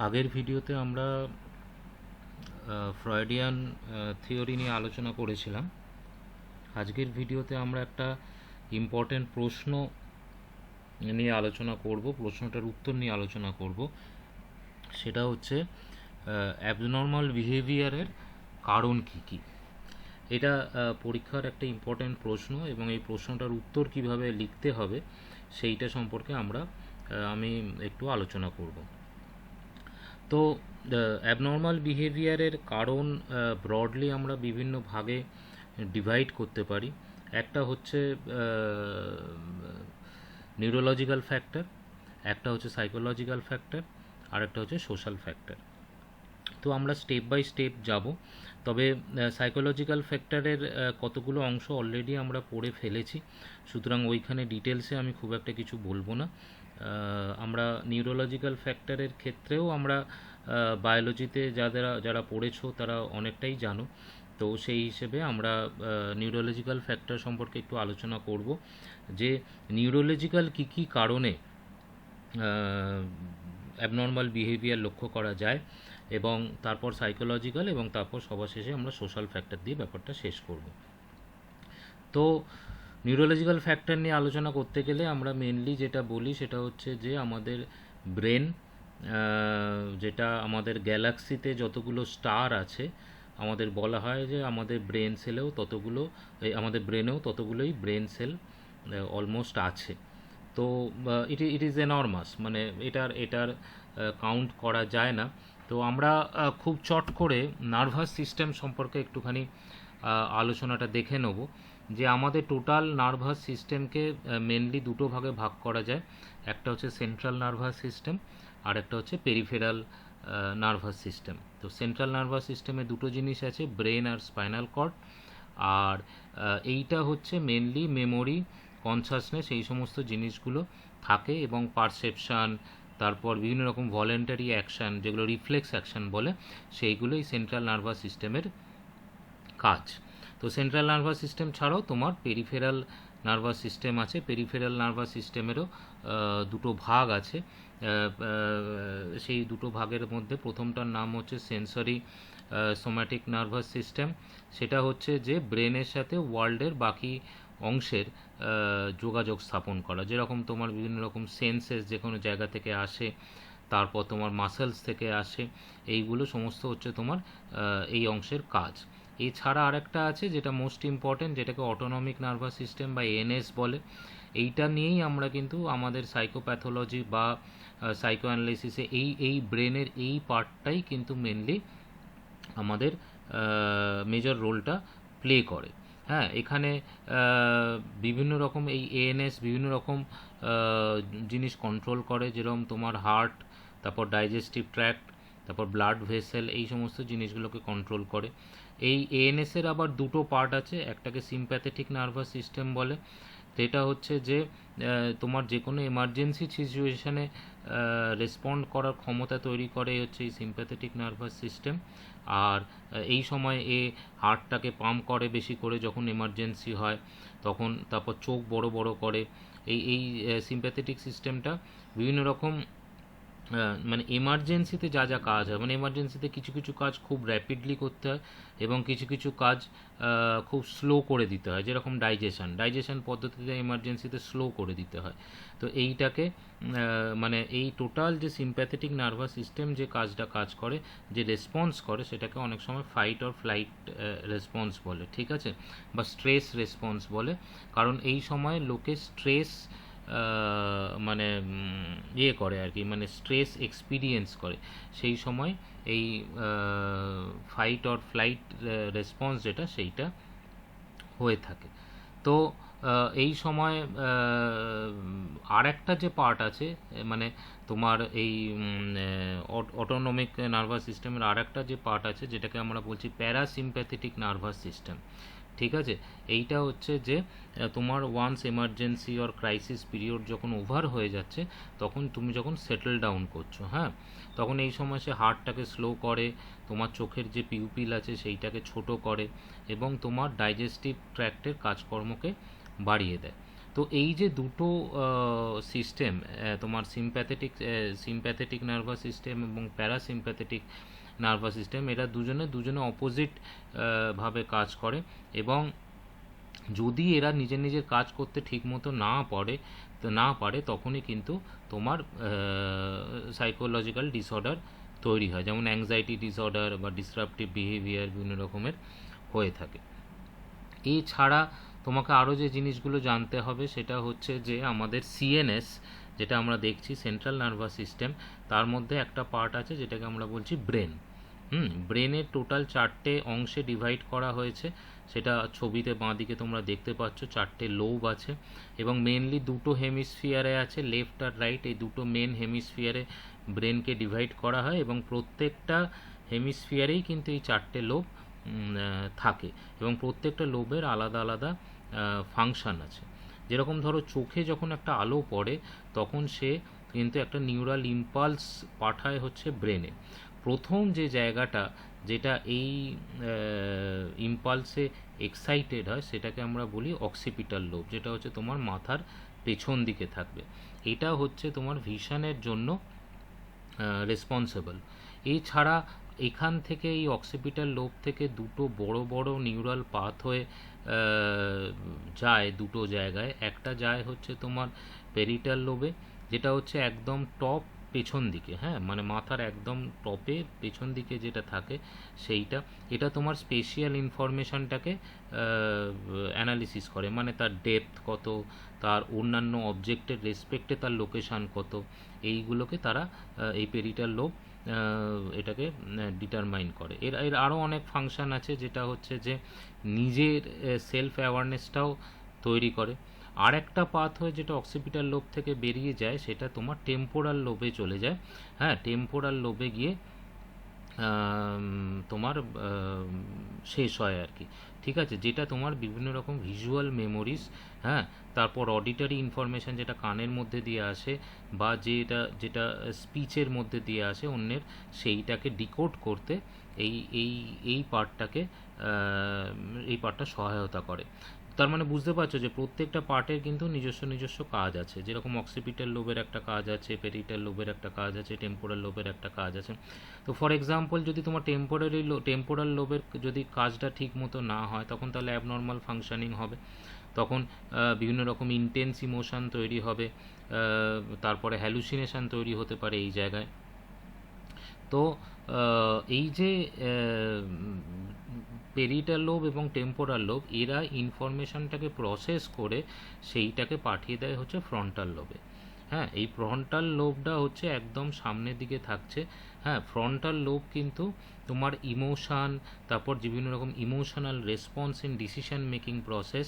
আগের ভিডিওতে আমরা ফ্রয়েডিয়ান থিওরি নিয়ে আলোচনা করেছিলাম। আজকের ভিডিওতে আমরা একটা ইম্পর্টেন্ট প্রশ্ন নিয়ে আলোচনা করব, প্রশ্নটার উত্তর নিয়ে আলোচনা করব। সেটা হচ্ছে অ্যাবনর্মাল বিহেভিয়ারের কারণ কী কী। এটা পরীক্ষার একটা ইম্পর্টেন্ট প্রশ্ন এবং এই প্রশ্নটার উত্তর কিভাবে লিখতে হবে সেইটা সম্পর্কে আমি একটু আলোচনা করব। তো অ্যাবনর্মাল বিহেভিয়ারের কারণ ব্রডলি আমরা বিভিন্ন ভাগে ডিভাইড করতে পারি। একটা হচ্ছে নিউরোলজিক্যাল ফ্যাক্টর, একটা হচ্ছে সাইকোলজিক্যাল ফ্যাক্টর, আর একটা হচ্ছে সোশ্যাল ফ্যাক্টর। তো আমরা স্টেপ বাই স্টেপ যাব। তবে সাইকোলজিক্যাল ফ্যাক্টরের কতগুলো অংশ অলরেডি আমরা পড়ে ফেলেছি, সুতরাং ওইখানে ডিটেলসে আমি খুব একটা কিছু বলবো না। আমরা নিউরোলজিক্যাল ফ্যাক্টরের ক্ষেত্রেও আমরা বায়োলজিতে যারা পড়েছো তারা অনেকটাই জানো। তো সেই হিসেবে আমরা নিউরোলজিক্যাল ফ্যাক্টর সম্পর্কে একটু আলোচনা করব, যে নিউরোলজিক্যাল কী কী কারণে অ্যাবনর্মাল বিহেভিয়ার লক্ষ্য করা যায়, এবং তারপর সাইকোলজিক্যাল, এবং তারপর সবার শেষে আমরা সোশ্যাল ফ্যাক্টর দিয়ে ব্যাপারটা শেষ করব। তো নিউরোলজিক্যাল ফ্যাক্টর নিয়ে আলোচনা করতে গেলে আমরা মেনলি যেটা বলি সেটা হচ্ছে যে আমাদের ব্রেন, যেটা আমাদের গ্যালাক্সিতে যতগুলো স্টার আছে, আমাদের বলা হয় যে আমাদের ব্রেন সেলেও ততগুলো, আমাদের ব্রেনেও ততগুলোই ব্রেন সেল অলমোস্ট আছে। তো ইট ইজ এনর্মাস, মানে এটার কাউন্ট করা যায় না। তো আমরা খুব চট করে নার্ভাস সিস্টেম সম্পর্কে একটুখানি আলোচনাটা দেখে নেব, যে আমাদের টোটাল নার্ভাস সিস্টেমকে মেনলি দুটো ভাগে ভাগ করা যায়। একটা হচ্ছে সেন্ট্রাল নার্ভাস সিস্টেম, আর একটা হচ্ছে পেরিফেরাল নার্ভাস সিস্টেম। তো সেন্ট্রাল নার্ভাস সিস্টেমে দুটো জিনিস আছে, ব্রেন আর স্পাইনাল কর্ড। আর এইটা হচ্ছে মেনলি মেমোরি, কনসাসনেস, এই সমস্ত জিনিসগুলো থাকে, এবং পারসেপশান, তারপর বিভিন্ন রকম ভলেন্টারি অ্যাকশান, যেগুলো রিফ্লেক্স অ্যাকশান বলে, সেইগুলোই সেন্ট্রাল নার্ভাস সিস্টেমের কাজ। তো সেন্ট্রাল নার্ভাস সিস্টেম ছাড়াও তোমার পেরিফেরাল নার্ভাস সিস্টেম আছে। পেরিফেরাল নার্ভাস সিস্টেমেরও দুটো ভাগ আছে। সেই দুটো ভাগের মধ্যে প্রথমটার নাম হচ্ছে সেন্সরি সোম্যাটিক নার্ভাস সিস্টেম। সেটা হচ্ছে যে ব্রেনের সাথে ওয়ার্ল্ডের বাকি অংশের যোগাযোগ স্থাপন করা। যেরকম তোমার বিভিন্ন রকম সেন্সেস যে কোনো জায়গা থেকে আসে, তারপর তোমার মাসেলস থেকে আসে, এইগুলো সমস্ত হচ্ছে তোমার এই অংশের কাজ। এছাড়া আরেকটা আছে যেটা মোস্ট ইম্পর্টেন্ট, যেটাকে অটোনমিক নার্ভাস সিস্টেম বা এনএস বলে। এইটা নিয়েই আমরা কিন্তু আমাদের সাইকোপ্যাথোলজি বা সাইকো অ্যানালাইসিসে এই ব্রেনের এই পার্টটাই কিন্তু মেনলি আমাদের মেজর রোলটা প্লে করে। হ্যাঁ, এখানে বিভিন্ন রকম এই এএনএস বিভিন্ন রকম জিনিস কন্ট্রোল করে, যেরকম তোমার হার্ট, তারপর ডাইজেস্টিভ ট্র্যাক্ট, তারপর ব্লাড ভেসেল, এই সমস্ত জিনিসগুলোকে কন্ট্রোল করে। এই এএনএসের আবার দুটো পার্ট আছে, একটাকে সিম্প্যাথেটিক নার্ভাস সিস্টেম বলে। যেটা হচ্ছে যে তোমার যে কোনো এমার্জেন্সি সিচুয়েশানে রেসপন্ড করার ক্ষমতা তৈরি করে হচ্ছে এই সিম্প্যাথেটিক নার্ভাস সিস্টেম। আর এই সময় হার্টটাকে পাম্প করে বেশি করে যখন এমার্জেন্সি হয় তখন, তারপর চোখ বড় বড় করে। এই সিম্প্যাথেটিক সিস্টেমটা বিভিন্ন রকম মানে এমার্জেন্সিতে যা যা কাজ হয়, মানে এমার্জেন্সিতে কিছু কিছু কাজ খুব র্যাপিডলি করতে হয় এবং কিছু কিছু কাজ খুব স্লো করে দিতে হয়, যেরকম ডাইজেশন পদ্ধতিতে এমার্জেন্সিতে স্লো করে দিতে হয়। তো এইটাকে মানে এই টোটাল যে সিম্প্যাথেটিক নার্ভাস সিস্টেম যে কাজ করে, যে রেসপন্স করে, সেটাকে অনেক সময় ফাইট অর ফ্লাইট রেসপন্স বলে, ঠিক আছে, বা স্ট্রেস রেসপন্স বলে। কারণ এই সময় লোকে স্ট্রেস মানে করে আর কি, মানে স্ট্রেস এক্সপিরিয়েন্স করে। সেই সময় এই ফাইট অর ফ্লাইট রেসপন্স যেটা, সেইটা হয়ে থাকে। তো এই সময় আর একটা যে পার্ট আছে, মানে তোমার এই অটোনমিক নার্ভাস সিস্টেমের আর একটা যে পার্ট আছে, যেটাকে আমরা বলছি প্যারাসিম্প্যাথেটিক নার্ভাস সিস্টেম, ঠিক আছে। এইটা হচ্ছে যে তোমার once emergency or crisis period যখন ওভার হয়ে যাচ্ছে, তখন তুমি যখন সেটেল ডাউন করছো, হ্যাঁ, তখন এই সময় সে হার্টটাকে স্লো করে, তোমার চোখের যে পিউপিল আছে সেইটাকে ছোট করে, এবং তোমার ডাইজেস্টিভ ট্র্যাক্টের কাজকর্মকে বাড়িয়ে দেয়। তো এই যে দুটো সিস্টেম, তোমার সিম্প্যাথেটিক নার্ভাস সিস্টেম এবং প্যারাসিম্প্যাথেটিক নার্ভাস সিস্টেম, এরা দুজনে অপোজিট ভাবে কাজ করে, এবং যদি এরা নিজের নিজের কাজ করতে ঠিকমতো না পারে তখনই কিন্তু তোমার সাইকোলজিক্যাল ডিসঅর্ডার তৈরি হয়, যেমন অ্যাংজাইটি ডিসঅর্ডার বা ডিসরাপটিভ বিহেভিয়ার বিভিন্ন রকমের হয়ে থাকে। এছাড়া তোমাকে আরও যে জিনিসগুলো জানতে হবে সেটা হচ্ছে যে আমাদের সিএনএস, যেটা আমরা দেখছি সেন্ট্রাল নার্ভাস সিস্টেম, তার মধ্যে একটা পার্ট আছে যেটাকে আমরা বলছি ব্রেন। ব্রেনের টোটাল 4টে অংশে ডিভাইড করা হয়েছে, সেটা ছবিতে বাঁদিকে তোমরা দেখতে পাচ্ছ, 4টে লোব আছে এবং মেনলি দুটো হেমিস্ফিয়ারে আছে, লেফট আর রাইট, এই দুটো মেন হেমিস্ফিয়ারে ব্রেনকে ডিভাইড করা হয় এবং প্রত্যেকটা হেমিস্ফিয়ারেই কিন্তু এই 4টে লোব থাকে এবং প্রত্যেকটা লোবের আলাদা আলাদা ফাংশান আছে। যেরকম ধরো চোখে যখন একটা আলো পড়ে তখন সে কিন্তু একটা নিউরাল ইম্পালস পাঠায় হচ্ছে ব্রেনে। প্রথম যে জায়গাটা যেটা এই ইম্পালসে এক্সাইটেড হয় সেটাকে আমরা বলি অক্সিপিটাল লোব, যেটা হচ্ছে তোমার মাথার পেছন দিকে থাকবে। এটা হচ্ছে তোমার ভিশনের জন্য রেসপন্সিবল। এছাড়া এখান থেকে এই অক্সিপিটাল লোব থেকে দুটো বড় বড় নিউরাল পাথ হয়ে যায় দুটো জায়গায়। একটা যায় হচ্ছে তোমার পেরিটাল লোবে, যেটা হচ্ছে একদম টপ পেছন দিকে, হ্যাঁ, মানে মাথার একদম টপে পেছন দিকে যেটা থাকে সেইটা। এটা তোমার স্পেশিয়াল ইনফরমেশনটাকে অ্যানালিসিস করে, মানে তার ডেপথ কত, তার অন্যান্য অবজেক্টের রেসপেক্টে তার লোকেশান কত, এইগুলোকে তারা এই পেরিটাল লোব এটাকে ডিটারমাইন করে। এর আরও অনেক ফাংশান আছে, যেটা হচ্ছে যে নিজের সেলফ অ্যাওয়ারনেসটাও তৈরি করে। আর একটা পাথ হয়ে যেটা অক্সিপিটাল লোব থেকে বেরিয়ে যায় সেটা তোমার টেম্পোরাল লোবে চলে যায়। হ্যাঁ, টেম্পোরাল লোবে গিয়ে তোমার শেষ হয় আর কি, ঠিক আছে, যেটা তোমার বিভিন্ন রকম ভিজুয়াল মেমোরিজ, হ্যাঁ, তারপর অডিটারি ইনফরমেশান যেটা কানের মধ্যে দিয়ে আসে বা যেটা স্পিচের মধ্যে দিয়ে আসে অন্যের, সেইটাকে ডিকোড করতে এই এই এই পার্টটা সহায়তা করে। তার মানে বুঝতে পারছো যে প্রত্যেকটা পার্টের কিন্তু নিজস্ব কাজ আছে, যেরকম অক্সিপিটাল লোবের একটা কাজ আছে, পেরিটাল লোবের একটা কাজ আছে, টেম্পোরাল লোবের একটা কাজ আছে। তো ফর এক্সাম্পল যদি তোমার টেম্পোরাল লোবের যদি কাজটা ঠিক মতো না হয় তখন তাহলে অ্যাবনর্মাল ফাংশনিং হবে, তখন বিভিন্ন রকম ইন্টেন্স ইমোশন তৈরি হবে, তারপরে হ্যালুসিনেশন তৈরি হতে পারে এই জায়গায়। তো এই যে পেরিটাল লোব এবং টেম্পোরাল লোব, এরা ইনফরমেশনটাকে প্রসেস করে সেইটাকে পাঠিয়ে দেয় হচ্ছে ফ্রন্টাল লোবে। হ্যাঁ, এই ফ্রন্টাল লোবটা হচ্ছে একদম সামনের দিকে থাকছে। হ্যাঁ, ফ্রন্টাল লোব কিন্তু তোমার ইমোশান, তারপর বিভিন্ন রকম emotional response in decision making process,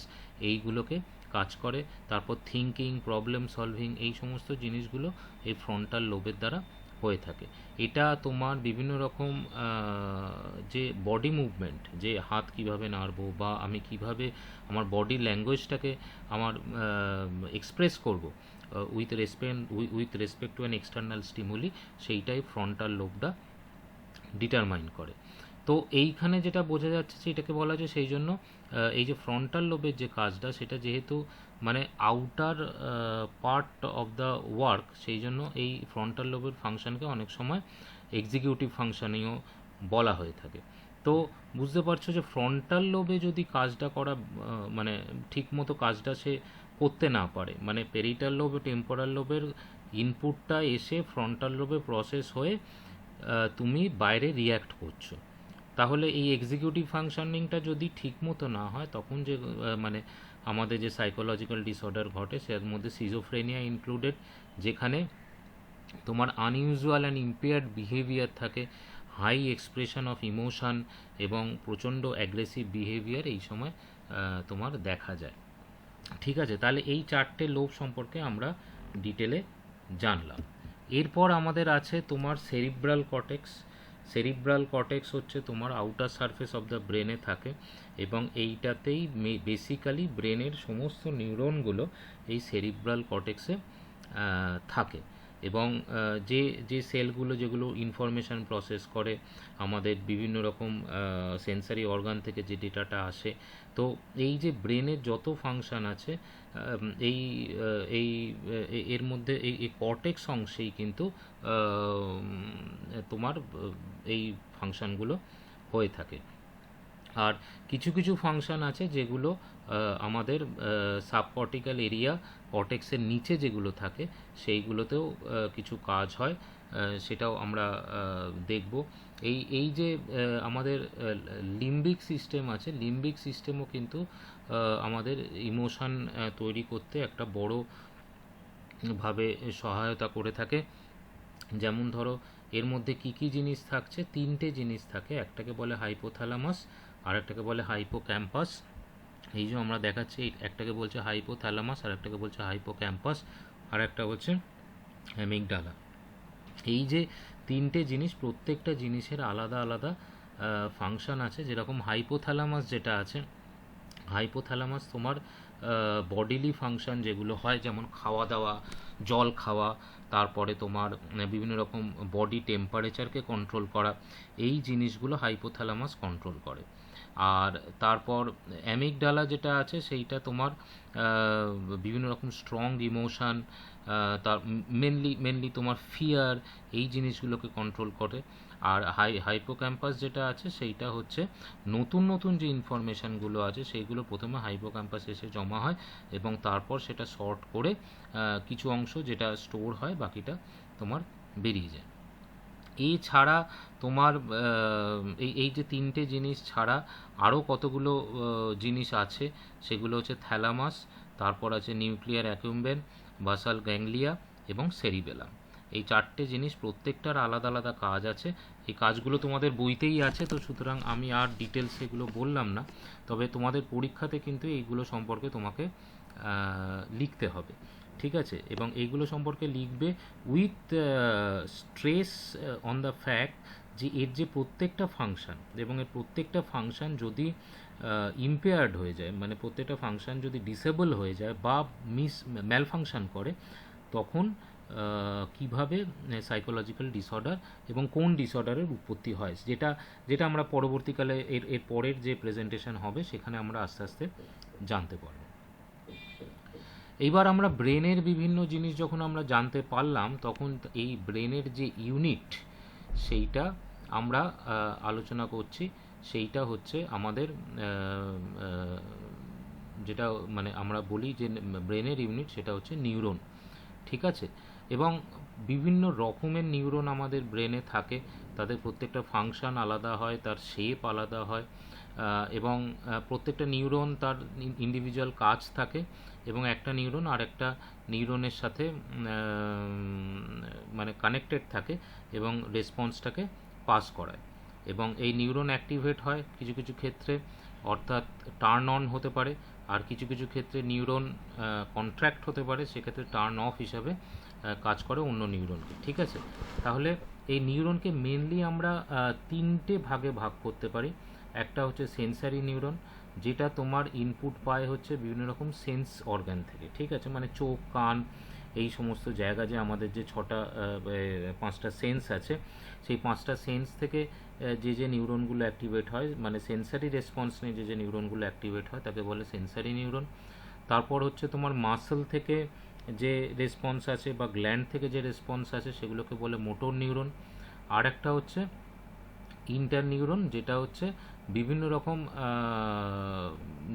এইগুলোকে কাজ করে। তারপর থিঙ্কিং, প্রবলেম সলভিং, এই সমস্ত জিনিসগুলো এই ফ্রন্টাল লোবের দ্বারা হয়ে থাকে। এটা তোমার বিভিন্ন রকম যে বডি মুভমেন্ট, যে হাত কিভাবে নাড়বো বা আমি কিভাবে আমার বডি ল্যাঙ্গুয়েজটাকে আমার এক্সপ্রেস করব with respect to an external stimuli, সেইটাই ফ্রন্টাল লোবটা ডিটারমাইন করে। তো এইখানে যেটা বোঝা যাচ্ছে সেটাকে বলা যায়, সেই জন্য এই যে ফ্রন্টাল লোবের যে কাজটা সেটা যেহেতু মানে outer part of the work, সেই জন্য এই ফ্রন্টাল লোবের ফাংশনকে অনেক সময় এক্সিকিউটিভ ফাংশনিংও বলা হয়ে থাকে। তো বুঝতে পারছো যে ফ্রন্টাল লোবে যদি কাজটা করা মানে ঠিকমতো কাজটা সে করতে না পারে, মানে পেরিটাল লোব টেম্পোরাল লোবের ইনপুটটা এসে ফ্রন্টাল লোবে প্রসেস হয়ে তুমি বাইরে রিয়্যাক্ট করছো, তাহলে এই এক্সিকিউটিভ ফাংশনিংটা যদি ঠিকমতো না হয় তখন যে মানে আমাদের যে সাইকোলজিক্যাল ডিসঅর্ডার ঘটে সের মধ্যে সিজোফ্রেনিয়া ইনক্লুডেড, যেখানে তোমার আনইউজুয়াল অ্যান্ড ইম্পেয়ার্ড বিহেভিয়ার থাকে, হাই এক্সপ্রেশন অফ ইমোশন এবং প্রচণ্ড অ্যাগ্রেসিভ বিহেভিয়ার এই সময় তোমার দেখা যায়। ঠিক আছে, তাহলে এই 4টে লোব সম্পর্কে আমরা ডিটেলে জানলাম। এরপর আমাদের আছে তোমার সেরিব্রাল কর্টেক্স। সেরিব্রাল কর্টেক্স হচ্ছে তোমার আউটার সারফেস অফ দ্য ব্রেনে থাকে এবং এইটাতেই বেসিক্যালি ব্রেনের সমস্ত নিউরনগুলো এই সেরিব্রাল কর্টেক্সে থাকে। এবং যে যে সেলগুলো যেগুলো ইনফরমেশান প্রসেস করে, আমাদের বিভিন্ন রকম সেন্সারি অর্গান থেকে যে ডেটাটা আসে, তো এই যে ব্রেনের যত ফাংশান আছে এই এই এর মধ্যে এই কর্টেক্স অংশেই কিন্তু তোমার এই ফাংশানগুলো হয়ে থাকে। আর কিছু কিছু ফাংশান আছে যেগুলো আমাদের সাবকর্টিক্যাল এরিয়া, কর্টেক্সের নিচে যেগুলো থাকে সেইগুলোতেও কিছু কাজ হয়, সেটাও আমরা দেখব। এই এই যে আমাদের লিম্বিক সিস্টেম আছে, লিম্বিক সিস্টেমও কিন্তু আমাদের ইমোশান তৈরি করতে একটা বড় ভাবে সহায়তা করে থাকে। যেমন ধরো এর মধ্যে কি কি জিনিস থাকছে, তিনটে জিনিস থাকে, একটাকে বলে হাইপোথ্যালামাস, আর একটাকে বলে হাইপোক্যাম্পাস। এই যে আমরা দেখাচ্ছি, একটাকে বলছে হাইপোথ্যালামাস, আর একটাকে বলছে হাইপোক্যাম্পাস, আর একটা হচ্ছে অ্যামিগডালা। এই যে তিনটে জিনিস, প্রত্যেকটা জিনিসের আলাদা আলাদা ফাংশন আছে। যেরকম হাইপোথ্যালামাস যেটা আছে, হাইপোথ্যালামাস তোমার বডিলি ফাংশন যেগুলো হয়, যেমন খাওয়া দাওয়া, জল খাওয়া, তারপরে তোমার বিভিন্ন রকম বডি টেম্পারেচারকে কন্ট্রোল করা, এই জিনিসগুলো হাইপোথ্যালামাস কন্ট্রোল করে। আর তারপর অ্যামিগডালা যেটা আছে সেইটা তোমার বিভিন্ন রকম স্ট্রং ইমোশান, তার মেনলি তোমার ফিয়ার, এই জিনিসগুলোকে কন্ট্রোল করে। আর হাইপোক্যাম্পাস যেটা আছে সেইটা হচ্ছে নতুন নতুন যে ইনফরমেশানগুলো আছে সেইগুলো প্রথমে হাইপোক্যাম্পাসে এসে জমা হয়, এবং তারপর সেটা শর্ট করে কিছু অংশ যেটা স্টোর হয়, বাকিটা তোমার বেরিয়ে যায়। এছাড়া তোমার এই এই যে তিনটে জিনিস ছাড়া আরও কতগুলো জিনিস আছে, সেগুলো হচ্ছে থ্যালামাস, তারপর আছে নিউক্লিয়ার অ্যাকুম্বেন, বাসাল গ্যাংলিয়া এবং সেরিবেলাম। এই চারটে জিনিস প্রত্যেকটার আলাদা আলাদা কাজ আছে। এই কাজগুলো তোমাদের বইতেই আছে, তো সুতরাং আমি আর ডিটেলস এগুলো বললাম না। তবে তোমাদের পরীক্ষাতে কিন্তু এইগুলো সম্পর্কে তোমাকে লিখতে হবে, ঠিক আছে? এবং এইগুলো সম্পর্কে লিখবে with stress on the fact যে এর যে প্রত্যেকটা ফাংশান, এবং এর প্রত্যেকটা ফাংশান যদি ইম্পেয়ার্ড হয়ে যায়, মানে প্রত্যেকটা ফাংশান যদি ডিসেবল হয়ে যায় বা ম্যাল ফাংশান করে, তখন কিভাবে সাইকোলজিক্যাল ডিসঅর্ডার এবং কোন ডিসঅর্ডারের উৎপত্তি হয়, যেটা যেটা আমরা পরবর্তীকালে এর পরের যে প্রেজেন্টেশন হবে সেখানে আমরা আস্তে আস্তে জানতে পারব। এইবার আমরা ব্রেনের বিভিন্ন জিনিস যখন আমরা জানতে পারলাম, তখন এই ব্রেনের যে ইউনিট সেইটা আমরা আলোচনা করছি। সেইটা হচ্ছে আমাদের যেটা মানে আমরা বলি যে ব্রেনের ইউনিট, সেটা হচ্ছে নিউরন, ঠিক আছে? এবং বিভিন্ন রকমের নিউরন আমাদের ব্রেনে থাকে, তাদের প্রত্যেকটা ফাংশন আলাদা হয়, তার শেপ আলাদা হয়, এবং প্রত্যেকটা নিউরন তার ইন্ডিভিজুয়াল কাজ থাকে, এবং একটা নিউরন আর একটা নিউরনের সাথে মানে কানেক্টেড থাকে এবং রেসপন্সটাকে পাস করায়। এবং এই নিউরন অ্যাক্টিভেট হয় কিছু কিছু ক্ষেত্রে, অর্থাৎ টার্ন অন হতে পারে, আর কিছু কিছু ক্ষেত্রে নিউরন কন্ট্র্যাক্ট হতে পারে, সেক্ষেত্রে টার্ন অফ হিসাবে কাজ করে অন্য নিউরনকে, ঠিক আছে? তাহলে এই নিউরনকে মেনলি আমরা তিনটে ভাগে ভাগ করতে পারি। একটা হচ্ছে সেন্সারি নিউরন, যেটা তোমার ইনপুট পায় হচ্ছে বিভিন্ন রকম সেন্স অর্গান থেকে, ঠিক আছে? মানে চোখ, কান, এই সমস্ত জায়গা, যে আমাদের যে পাঁচটা সেন্স আছে, সেই পাঁচটা সেন্স থেকে যে নিউরনগুলো অ্যাক্টিভেট হয়, মানে সেন্সারি রেসপন্স নিয়ে যে নিউরনগুলো অ্যাক্টিভেট হয়, তাকে বলে সেন্সারি নিউরন। তারপর হচ্ছে তোমার মাসল থেকে যে রেসপন্স আছে বা গ্ল্যান্ড থেকে যে রেসপন্স আছে, সেগুলোকে বলে মোটর নিউরন। আর একটা হচ্ছে ইন্টার নিউরন, যেটা হচ্ছে বিভিন্ন রকম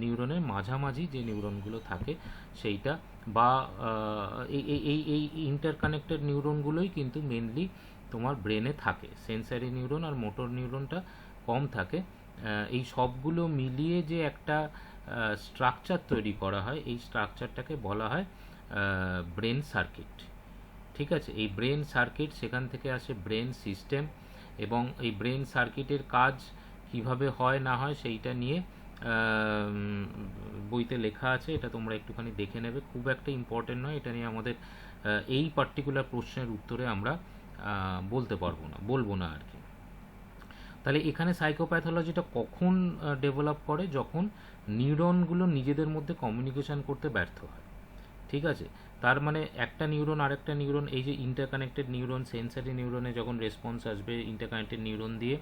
নিউরনের মাঝামাঝি যে নিউরনগুলো থাকে সেইটা, বা এই এই এই ইন্টারকানেক্টেড নিউরনগুলোই কিন্তু মেনলি তোমার ব্রেনে থাকে। সেন্সারি নিউরন আর মোটর নিউরনটা কম থাকে। এই সবগুলো মিলিয়ে যে একটা স্ট্রাকচার তৈরি করা হয়, এই স্ট্রাকচারটাকে বলা হয় ব্রেন সার্কিট, ঠিক আছে? এই ব্রেন সার্কিট, সেখান থেকে আসে ব্রেন সিস্টেম, এবং এই ব্রেন সার্কিটের কাজ কিভাবে হয় না হয় সেইটা নিয়ে বইতে লেখা আছে, এটা তোমরা একটুখানি দেখে নেবে, খুব একটা ইম্পর্টেন্ট নয়, এটা নিয়ে আমাদের এই পার্টিকুলার প্রশ্নের উত্তরে আমরা বলবো না আর কি। তাহলে এখানে সাইকোপ্যাথোলজিটা কখন ডেভেলপ করে? যখন নিউরনগুলো নিজেদের মধ্যে কমিউনিকেশন করতে ব্যর্থ হয়, ঠিক আছে। তার মানে একটা নিউরন আরেকটা নিউরন, এই যে ইন্টারকানেক্টেড নিউরন, সেন্সারি নিউরনে যখন রেসপন্স আসবে ইন্টারকানেক্টেড নিউরন দিয়ে,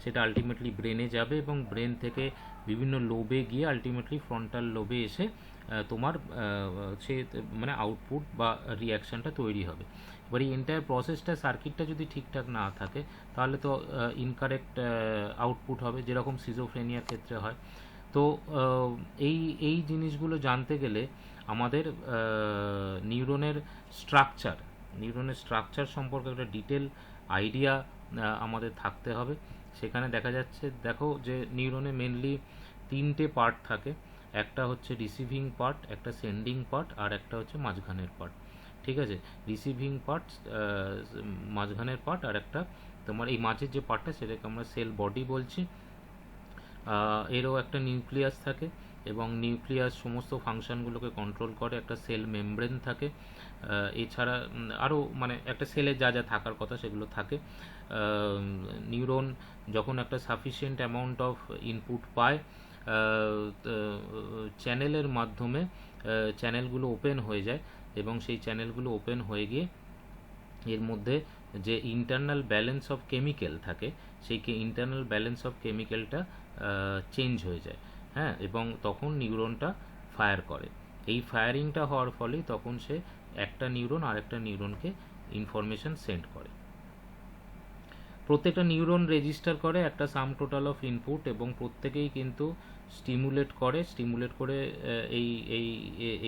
সেটা আলটিমেটলি ব্রেনে যাবে এবং ব্রেন থেকে বিভিন্ন লোবে গিয়ে আলটিমেটলি ফ্রন্টাল লোবে এসে তোমার সে মানে আউটপুট বা রিয়াকশানটা তৈরি হবে। এবার এই এন্টায়ার প্রসেসটা, সার্কিটটা যদি ঠিকঠাক না থাকে তাহলে তো ইনকারেক্ট আউটপুট হবে, যেরকম সিজোফ্রেনিয়ার ক্ষেত্রে হয়। তো এই এই জিনিসগুলো জানতে গেলে আমাদের নিউরনের স্ট্রাকচার সম্পর্কে একটা ডিটেল আইডিয়া আমাদের থাকতে হবে। সেখানে দেখা যাচ্ছে, দেখো যে নিউরনে মেনলি তিনটে পার্ট থাকে। একটা হচ্ছে রিসিভিং পার্ট, একটা সেন্ডিং পার্ট, আর একটা হচ্ছে মাঝখানের পার্ট। ঠিক আছে, রিসিভিং পার্ট, মাঝখানের পার্ট, আর একটা তোমার এই মাঝের যে পার্টটা সেটাকে আমরা সেল বডি বলছি। এরও একটা নিউক্লিয়াস থাকে এবং নিউক্লিয়াস সমস্ত ফাংশনগুলোকে কন্ট্রোল করে। একটা সেল মেমব্রেন থাকে। এছাড়া আরও মানে একটা সেলে যা যা থাকার কথা সেগুলো থাকে। নিউরন যখন একটা সাফিসিয়েন্ট অ্যামাউন্ট অফ ইনপুট পায়, চ্যানেলের মাধ্যমে চ্যানেলগুলো ওপেন হয়ে যায় এবং সেই চ্যানেলগুলো ওপেন হয়ে গিয়ে এর মধ্যে যে ইন্টারনাল ব্যালেন্স অফ কেমিক্যাল থাকে, সেই ইন্টারনাল ব্যালেন্স অফ কেমিক্যালটা চেঞ্জ হয়ে যায়। হ্যাঁ, এবং তখন নিউরনটা ফায়ার করে। এই ফায়ারিংটা হওয়ার ফলে তখন সে একটা নিউরন আরেকটা নিউরনকে ইনফরমেশন সেন্ড করে। প্রত্যেকটা নিউরন রেজিস্টার করে একটা সাম টোটাল অফ ইনপুট এবং প্রত্যেকেই কিন্তু স্টিমুলেট করে এই এই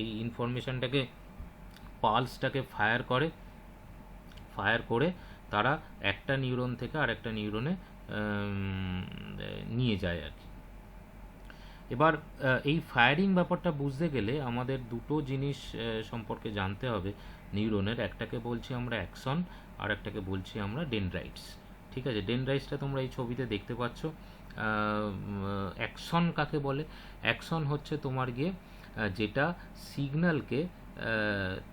এই ইনফরমেশনটাকে, পালসটাকে ফায়ার করে তারা একটা নিউরন থেকে আরেকটা নিউরনে নিয়ে যায় আর কি। এবার এই ফায়ারিং ব্যাপারটা বুঝতে গেলে আমাদের দুটো জিনিস সম্পর্কে জানতে হবে নিউরনের। একটাকে বলছি আমরা অ্যাক্সন, আর একটাকে বলছি আমরা ডেনড্রাইটস। ঠিক আছে, ডেনড্রাইটসটা তোমরা এই ছবিতে দেখতে পাচ্ছ। অ্যাকশন কাকে বলে? অ্যাকশন হচ্ছে তোমার গিয়ে যেটা সিগন্যালকে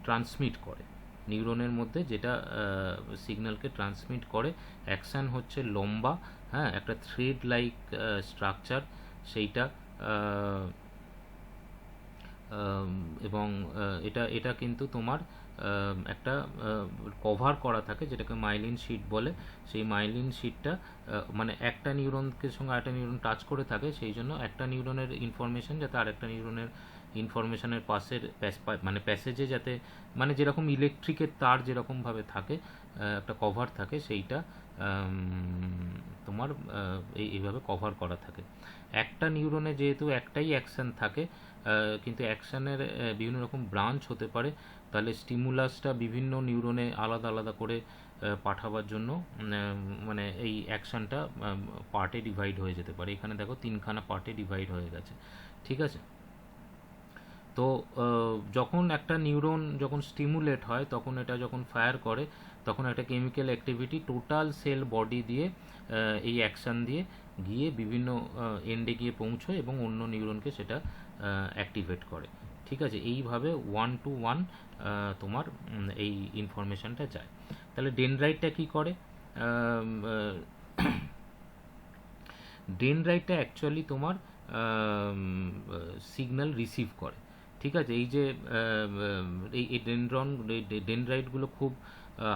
ট্রান্সমিট করে, নিউরনের মধ্যে যেটা সিগন্যালকে ট্রান্সমিট করে। অ্যাকশন হচ্ছে লম্বা, হ্যাঁ, একটা থ্রেড লাইক স্ট্রাকচার সেইটা, এবং এটা এটা কিন্তু তোমার একটা কভার করা থাকে যেটাকে মাইলিন শিট বলে। সেই মাইলিন শিটটা মানে একটা নিউরনকে সঙ্গে আরেকটা নিউরন টাচ করে থাকে, সেই জন্য একটা নিউরনের ইনফরমেশন যাতে আরেকটা নিউরনের ইনফরমেশনের পাশের মানে প্যাসেজে যাতে, মানে যেরকম ইলেকট্রিকের তার যেরকমভাবে থাকে একটা কভার থাকে, সেইটা তোমার এইভাবে কভার করা থাকে। একটা নিউরনে যেহেতু একটাই অ্যাকশন থাকে, কিন্তু অ্যাকশানের বিভিন্ন রকম ব্রাঞ্চ হতে পারে, তাহলে স্টিমুলাসটা বিভিন্ন নিউরনে আলাদা আলাদা করে পাঠাবার জন্য মানে এই অ্যাকশানটা পার্টে ডিভাইড হয়ে যেতে পারে। এখানে দেখো তিনখানা পার্টে ডিভাইড হয়ে গেছে। ঠিক আছে, তো যখন একটা নিউরন যখন স্টিমুলেট হয়, তখন এটা যখন ফায়ার করে তখন একটা chemical activity total sell body দিয়ে এই অ্যাকশান দিয়ে গিয়ে বিভিন্ন এন্ডে গিয়ে পৌঁছয় এবং অন্য নিউরনকে সেটা অ্যাক্টিভেট করে। ঠিক আছে, এইভাবে 1 to 1 তোমার এই ইনফরমেশানটা যায়। তাহলে ডেনড্রাইটটা কী করে? ডেনড্রাইটটা অ্যাকচুয়ালি তোমার সিগন্যাল রিসিভ করে। ঠিক আছে, এই যে এই ডেনড্রাইটগুলো খুব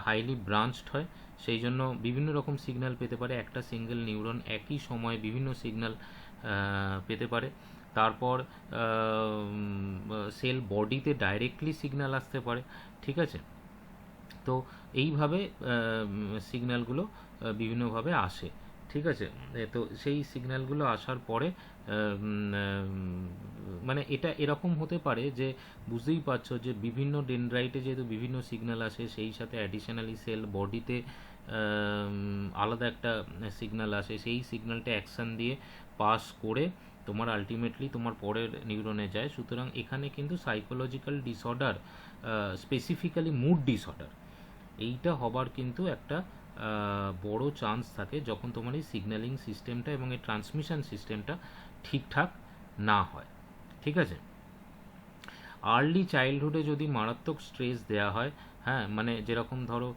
হাইলি ব্রাঞ্চড হয়, সেই জন্য বিভিন্ন রকম সিগন্যাল পেতে পারে। একটা সিঙ্গেল নিউরন একই সময়ে বিভিন্ন সিগন্যাল পেতে পারে। তারপর সেল বডিতে ডাইরেক্টলি সিগন্যাল আসতে পারে। ঠিক আছে, তো এইভাবে সিগন্যালগুলো বিভিন্নভাবে আসে। ঠিক আছে, তো সেই সিগন্যালগুলো আসার পরে মানে এটা এরকম হতে পারে যে বুঝতেই পারছো যে বিভিন্ন ডেনড্রাইটে যেহেতু বিভিন্ন সিগন্যাল আসে, সেই সাথে অ্যাডিশনালি সেল বডিতে আলাদা একটা সিগন্যাল আসে, সেই সিগন্যালটা অ্যাকশান দিয়ে পাস করে তোমার আলটিমেটলি তোমার পরের নিউরনে যায়। সুতরাং এখানে কিন্তু psychological disorder, specifically mood disorder, এইটা হবার কিন্তু একটা বড় চান্স থাকে যখন তোমার এই সিগন্যালিং সিস্টেমটা এবং এই ট্রান্সমিশন সিস্টেমটা ঠিকঠাক না হয়। ঠিক আছে, আর্লি চাইল্ডহুডে যদি মারাত্মক স্ট্রেস দেওয়া হয়, হ্যাঁ, মানে যেরকম ধরো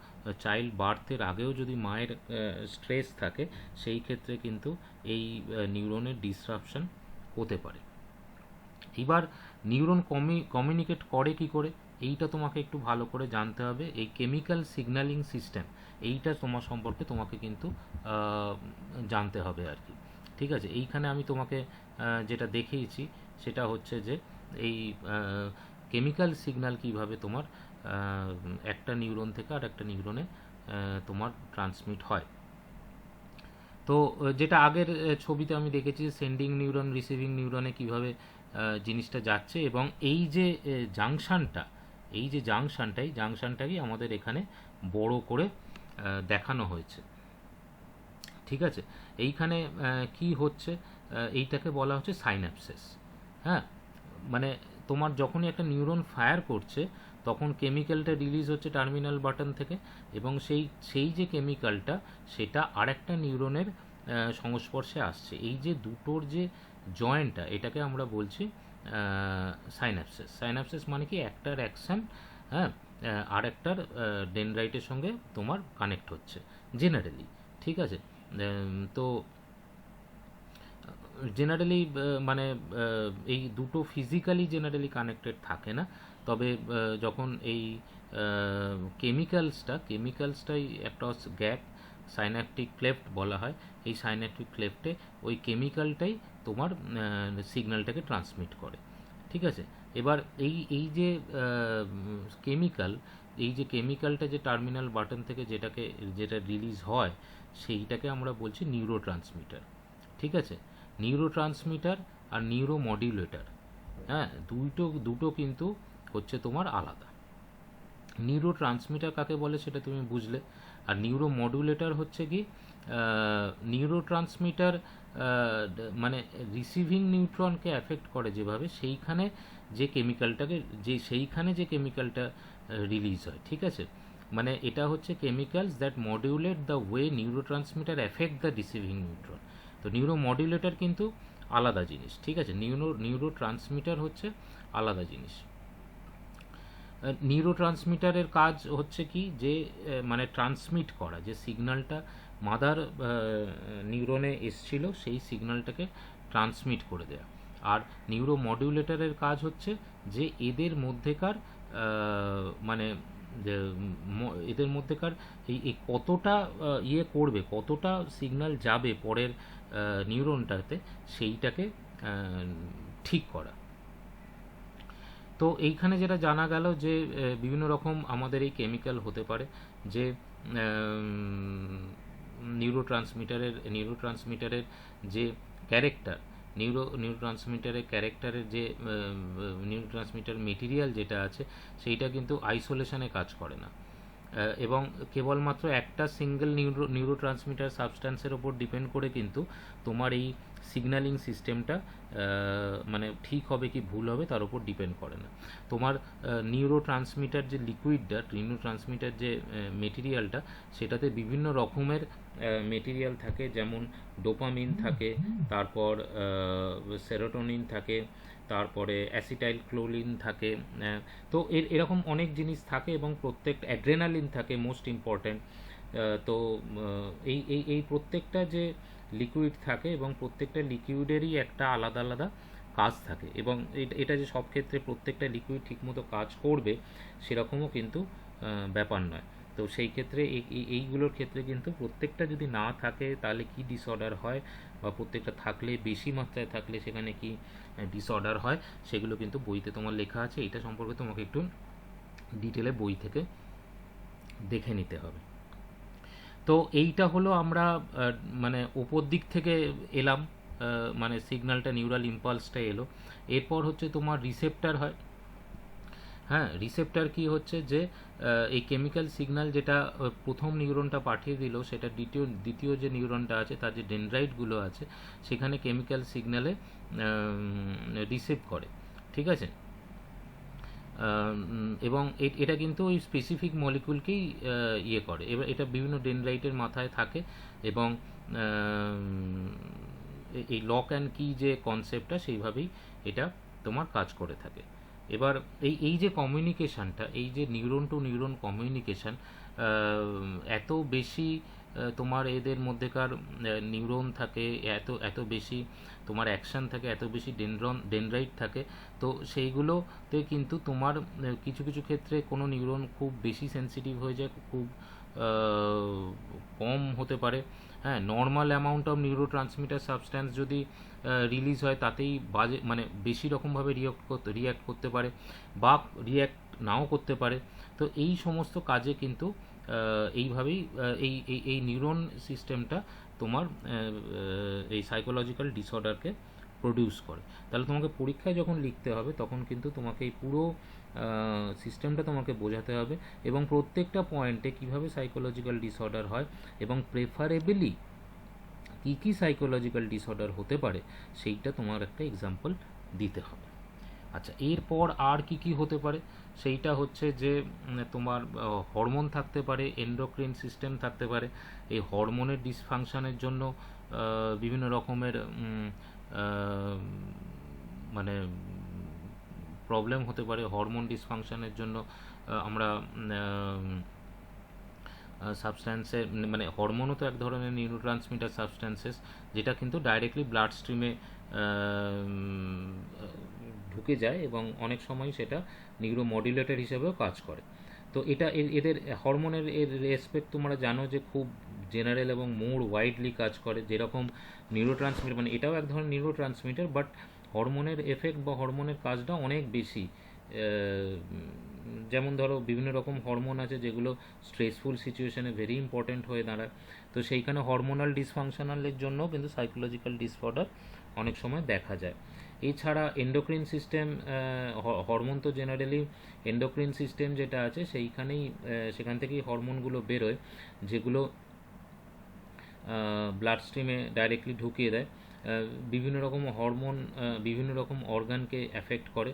চাইল্ড বার্থের আগেও যদি মায়ের স্ট্রেস থাকে, সেই ক্ষেত্রে কিন্তু এই নিউরনের ডিসরাপশন হতে পারে। এবার নিউরন কমিউনিকেট করে কি করে? এইটা তোমাকে একটু ভালো করে জানতে হবে। এই কেমিক্যাল সিগন্যালিং সিস্টেম এইটা তোমার সম্পর্কে তোমাকে কিন্তু জানতে হবে আর কি। ঠিক আছে, এইখানে আমি তোমাকে যেটা দেখিয়েছি সেটা হচ্ছে যে এই কেমিক্যাল সিগন্যাল কীভাবে তোমার একটা নিউরন থেকে আর একটা নিউরনে তোমার ট্রান্সমিট হয়। তো যেটা আগের ছবিতে আমি দেখেছি সেন্ডিং নিউরন রিসিভিং নিউরনে কীভাবে জিনিসটা যাচ্ছে, এবং এই যে জাংশনটা, এই যে জাংশনটাকেই আমাদের এখানে বড় করে দেখানো হয়েছে। ঠিক আছে, এইখানে কি হচ্ছে, এইটাকে বলা হচ্ছে সাইন্যাপসিস। হ্যাঁ, মানে তোমার যখনই একটা নিউরন ফায়ার করছে তখন কেমিক্যালটা রিলিজ হচ্ছে টার্মিনাল বাটন থেকে, এবং সেই যে কেমিক্যালটা সেটা আরেকটা নিউরনের সংস্পর্শে আসছে। এই যে দুটোর যে জয়েন্টটা, এটাকে আমরা বলছি সাইন্যাপসিস। সাইন্যাপসিস মানে কি, একটার অ্যাকশন হ্যাঁ আর একটার ডেনড্রাইটের সঙ্গে তোমার কানেক্ট হচ্ছে জেনারেলি। ঠিক আছে, তো জেনারেলি মানে এই দুটো ফিজিক্যালি জেনারেলি কানেক্টেড থাকে না, তবে যখন এই কেমিক্যালসটাই একটা গ্যাপ সাইন্যাপটিক ক্লেফট বলা হয়, এই সাইন্যাপটিক ক্লেফটে ওই কেমিক্যালটাই তোমার সিগন্যালটাকে ট্রান্সমিট করে। ঠিক আছে, এবার এই যে কেমিক্যালটা যে টার্মিনাল বাটন থেকে যেটা রিলিজ হয় সেইটাকে আমরা বলছি নিউরো ট্রান্সমিটার। ঠিক আছে, নিউরো ট্রান্সমিটার আর নিউরো মডিউলেটর, হ্যাঁ দুটো কিন্তু হচ্ছে তোমার আলাদা। নিউরো ট্রান্সমিটার কাকে বলে সেটা তুমি বুঝলে, আর নিউরো মডুলেটর হচ্ছে কি, নিউরো ট্রান্সমিটার মানে রিসিভিং নিউট্রনকে অ্যাফেক্ট করে যেভাবে, সেইখানে যে কেমিক্যালটা রিলিজ হয়। ঠিক আছে, মানে এটা হচ্ছে chemicals that modulate the way neurotransmitter affect the receiving neutron. তো নিউরো মডিউলেটর কিন্তু আলাদা জিনিস। ঠিক আছে, নিউরো ট্রান্সমিটার হচ্ছে আলাদা জিনিস। নিউরো ট্রান্সমিটারের কাজ হচ্ছে কি, যে মানে ট্রান্সমিট করা, যে সিগন্যালটা মাদার নিউরনে এসছিল সেই সিগন্যালটাকে ট্রান্সমিট করে দেয়া। আর নিউরো মডিউলেটরের কাজ হচ্ছে যে এদের মধ্যেকার মানে এদের মধ্যেকার এই কতটা করবে, কতটা সিগন্যাল যাবে পরের নিউরনটাতে, সেইটাকে ঠিক করা। তো এইখানে যেটা জানা গেল যে বিভিন্ন রকম আমাদের এই কেমিক্যাল হতে পারে, যে নিউরো ট্রান্সমিটারের যে ক্যারেক্টার, নিউরো ট্রান্সমিটারের যে নিউরো ট্রান্সমিটার মেটেরিয়াল যেটা আছে সেইটা কিন্তু আইসোলেশনে কাজ করে না, এবং কেবলমাত্র একটা সিঙ্গেল নিউরো ট্রান্সমিটার সাবস্ট্যান্সের ওপর ডিপেন্ড করে কিন্তু তোমার এই সিগন্যালিং সিস্টেমটা মানে ঠিক হবে কি ভুল হবে তার উপর ডিপেন্ড করে না। তোমার নিউরো ট্রান্সমিটার যে লিকুইডটা, নিউরো ট্রান্সমিটার যে মেটেরিয়ালটা, সেটাতে বিভিন্ন রকমের মেটেরিয়াল থাকে, যেমন ডোপামিন থাকে, তারপর সেরোটোনিন থাকে, তারপরে অ্যাসিটাইল ক্লোরিন থাকে, তো এরকম অনেক জিনিস থাকে, এবং প্রত্যেকটা অ্যাড্রেনালিন থাকে মোস্ট ইম্পর্ট্যান্ট। তো এই প্রত্যেকটা যে লিকুইড থাকে, এবং প্রত্যেকটা লিকুইডেরই একটা আলাদা আলাদা কাজ থাকে, এবং এটা যে সব ক্ষেত্রে প্রত্যেকটা লিকুইড ঠিকমতো কাজ করবে সেরকমও কিন্তু ব্যাপার নয়। তো সেই ক্ষেত্রে এইগুলোর ক্ষেত্রে কিন্তু প্রত্যেকটা যদি না থাকে তাহলে কি ডিসঅর্ডার হয়, বা প্রত্যেকটা থাকলে বেশি মাত্রায় থাকলে সেখানে কি ডিসঅর্ডার হয়, সেগুলো কিন্তু বইতে তোমার লেখা আছে। এটা সম্পর্কে তোমাকে একটু ডিটেলে বই থেকে দেখে নিতে হবে। তো এইটা হলো আমরা মানে ওপর দিক থেকে এলাম, মানে সিগন্যালটা নিউরাল ইম্পালসটা এলো। এরপর হচ্ছে তোমার রিসেপ্টার হয়। হ্যাঁ, রিসেপ্টার কি হচ্ছে, যে এই কেমিক্যাল সিগন্যাল যেটা প্রথম নিউরনটা পাঠিয়ে দিল, সেটা দ্বিতীয় যে নিউরনটা আছে তার যে ডেনড্রাইটগুলো আছে সেখানে কেমিক্যাল সিগন্যালে রিসিভ করে। ঠিক আছে, এবং এটা কিন্তু ওই স্পেসিফিক মলিকুলকেই করে। এবার এটা বিভিন্ন ডেনড্রাইটের মাথায় থাকে, এবং এই লক অ্যান্ড কি যে কনসেপ্টটা সেইভাবেই এটা তোমার কাজ করে থাকে। এবার এই যে কমিউনিকেশানটা, এই যে নিউরন টু নিউরন কমিউনিকেশান এত বেশি তোমার এদের মধ্যেকার নিউরন থাকে এত এত বেশি, তোমার অ্যাকশান থাকে এত বেশি, ডেনড্রাইট থাকে, তো সেইগুলোতে কিন্তু তোমার কিছু কিছু ক্ষেত্রে কোনো নিউরন খুব বেশি সেন্সিটিভ হয়ে যায়, খুব কম হতে পারে। হ্যাঁ, normal amount of neuro transmitter substance যদি রিলিজ হয় তাতেই বাজে মানে বেশি রকমভাবে রিয়্যাক্ট করতে পারে বা রিয়্যাক্ট নাও করতে পারে। তো এই সমস্ত কাজে কিন্তু এইভাবেই এই এই এই নিউরন সিস্টেমটা তোমার এই সাইকোলজিক্যাল ডিসঅর্ডারকে প্রডিউস করে। তাহলে তোমাকে পরীক্ষায় যখন লিখতে হবে তখন কিন্তু তোমাকে এই পুরো সিস্টেমটা তোমাকে বোঝাতে হবে এবং প্রত্যেকটা পয়েন্টে কিভাবে সাইকোলজিক্যাল ডিসঅর্ডার হয় এবং প্রেফারেবলি কী কী সাইকোলজিক্যাল ডিসঅর্ডার হতে পারে সেইটা তোমার একটা এক্সাম্পল দিতে হবে। আচ্ছা, এরপর আর কি কি হতে পারে সেইটা হচ্ছে যে তোমার হরমোন থাকতে পারে, এন্ডোক্রিন সিস্টেম থাকতে পারে। এই হরমোনের ডিসফাংশনের জন্য বিভিন্ন রকমের মানে প্রবলেম হতে পারে। হরমোন ডিসফাংশনের জন্য আমরা সাবস্ট্যান্সের মানে হরমোনও তো এক ধরনের নিউরোট্রান্সমিটার সাবস্ট্যান্সেস, যেটা কিন্তু ডাইরেক্টলি ব্লাড স্ট্রিমে ঢুকে যায় এবং অনেক সময় সেটা নিউরোমডুলেটর হিসেবেও কাজ করে। তো এটা এদের হরমোনের রেসপেক্ট তোমরা জানো যে খুব জেনারেল এবং মোর ওয়াইডলি কাজ করে। যেরকম নিউরোট্রান্সমিটার মানে এটাও এক ধরনের নিউরোট্রান্সমিটার, বাট হরমোনের এফেক্ট বা হরমোনের কাজটা অনেক বেশি। যেমন ধরো বিভিন্ন রকম হরমোন আছে যেগুলো স্ট্রেসফুল সিচুয়েশনে ভেরি ইম্পর্ট্যান্ট হয়ে দাঁড়ায়। তো সেইখানে হরমোনাল ডিসফাংশনালের জন্য কিন্তু সাইকোলজিক্যাল ডিসঅর্ডার অনেক সময় দেখা যায়। এছাড়া এন্ডোক্রিন সিস্টেম, হরমোন তো জেনারেলি এন্ডোক্রিন সিস্টেম যেটা আছে সেইখানেই সেখান থেকেই হরমোনগুলো বেরোয় যেগুলো ব্লাড স্ট্রিমে ডাইরেক্টলি ঢুকিয়ে দেয়। বিভিন্ন রকম হরমোন বিভিন্ন রকম অর্গানকে অ্যাফেক্ট করে